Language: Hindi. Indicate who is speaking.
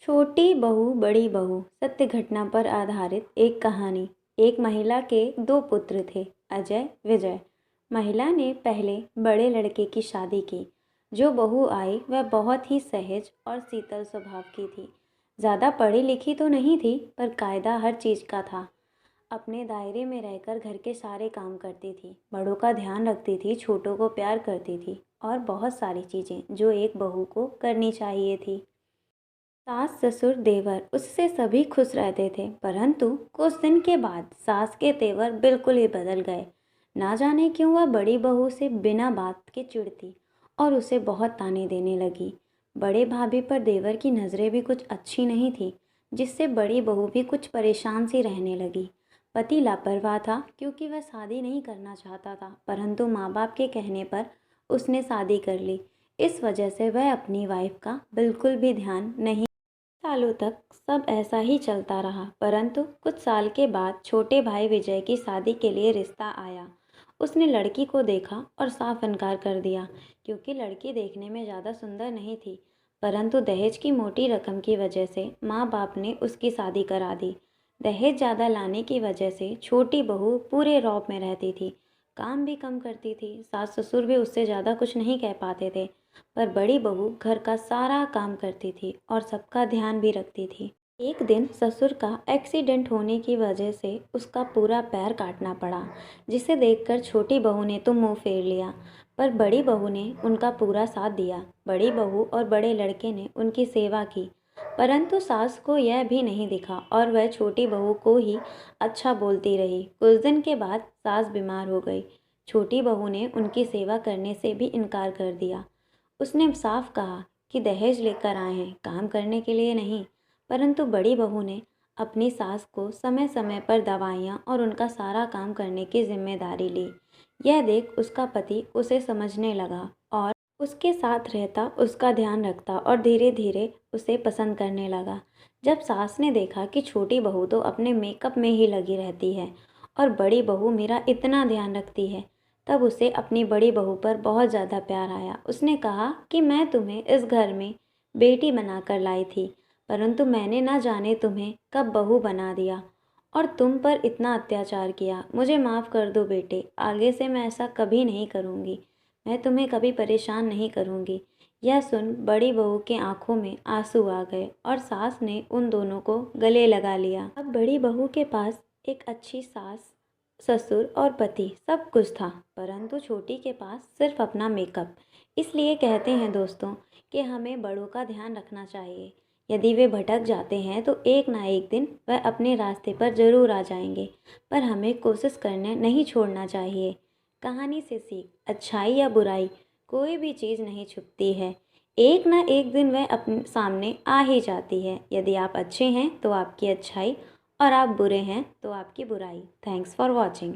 Speaker 1: छोटी बहू बड़ी बहू सत्य घटना पर आधारित एक कहानी। एक महिला के दो पुत्र थे, अजय विजय। महिला ने पहले बड़े लड़के की शादी की। जो बहू आई वह बहुत ही सहज और शीतल स्वभाव की थी। ज़्यादा पढ़ी लिखी तो नहीं थी, पर कायदा हर चीज़ का था। अपने दायरे में रहकर घर के सारे काम करती थी, बड़ों का ध्यान रखती थी, छोटों को प्यार करती थी और बहुत सारी चीज़ें जो एक बहू को करनी चाहिए थी। सास ससुर देवर उससे सभी खुश रहते थे, परंतु कुछ दिन के बाद सास के तेवर बिल्कुल ही बदल गए। ना जाने क्यों वह बड़ी बहू से बिना बात के चिढ़ती और उसे बहुत ताने देने लगी। बड़े भाभी पर देवर की नज़रें भी कुछ अच्छी नहीं थी, जिससे बड़ी बहू भी कुछ परेशान सी रहने लगी। पति लापरवाह था क्योंकि वह शादी नहीं करना चाहता था, परंतु माँ बाप के कहने पर उसने शादी कर ली। इस वजह से वह अपनी वाइफ का बिल्कुल भी ध्यान नहीं। सालों तक सब ऐसा ही चलता रहा, परंतु कुछ साल के बाद छोटे भाई विजय की शादी के लिए रिश्ता आया। उसने लड़की को देखा और साफ इनकार कर दिया, क्योंकि लड़की देखने में ज़्यादा सुंदर नहीं थी। परंतु दहेज की मोटी रकम की वजह से माँ बाप ने उसकी शादी करा दी। दहेज ज़्यादा लाने की वजह से छोटी बहू पूरे रौब में रहती थी, काम भी कम करती थी। सास ससुर भी उससे ज़्यादा कुछ नहीं कह पाते थे, पर बड़ी बहू घर का सारा काम करती थी और सबका ध्यान भी रखती थी। एक दिन ससुर का एक्सीडेंट होने की वजह से उसका पूरा पैर काटना पड़ा, जिसे देखकर छोटी बहू ने तो मुंह फेर लिया, पर बड़ी बहू ने उनका पूरा साथ दिया। बड़ी बहू और बड़े लड़के ने उनकी सेवा की, परंतु सास को यह भी नहीं दिखा और वह छोटी बहू को ही अच्छा बोलती रही। कुछ दिन के बाद सास बीमार हो गई। छोटी बहू ने उनकी सेवा करने से भी इनकार कर दिया। उसने साफ कहा कि दहेज लेकर आए हैं, काम करने के लिए नहीं। परंतु बड़ी बहू ने अपनी सास को समय समय पर दवाइयाँ और उनका सारा काम करने की जिम्मेदारी ली। यह देख उसका पति उसे समझने लगा और उसके साथ रहता, उसका ध्यान रखता और धीरे धीरे उसे पसंद करने लगा। जब सास ने देखा कि छोटी बहू तो अपने मेकअप में ही लगी रहती है और बड़ी बहू मेरा इतना ध्यान रखती है, तब उसे अपनी बड़ी बहू पर बहुत ज़्यादा प्यार आया। उसने कहा कि मैं तुम्हें इस घर में बेटी बनाकर लाई थी, परंतु मैंने ना जाने तुम्हें कब बहू बना दिया और तुम पर इतना अत्याचार किया। मुझे माफ़ कर दो बेटे, आगे से मैं ऐसा कभी नहीं करूँगी। मैं तुम्हें कभी परेशान नहीं करूँगी। यह सुन बड़ी बहू के आंखों में आंसू आ गए और सास ने उन दोनों को गले लगा लिया। अब बड़ी बहू के पास एक अच्छी सास, ससुर और पति सब कुछ था, परंतु छोटी के पास सिर्फ अपना मेकअप। इसलिए कहते हैं दोस्तों कि हमें बड़ों का ध्यान रखना चाहिए। यदि वे भटक जाते हैं तो एक ना एक दिन वह अपने रास्ते पर ज़रूर आ जाएंगे, पर हमें कोशिश करने नहीं छोड़ना चाहिए। कहानी से सीख, अच्छाई या बुराई कोई भी चीज़ नहीं छुपती है, एक ना एक दिन वह अपने सामने आ ही जाती है। यदि आप अच्छे हैं तो आपकी अच्छाई और आप बुरे हैं तो आपकी बुराई। Thanks for watching.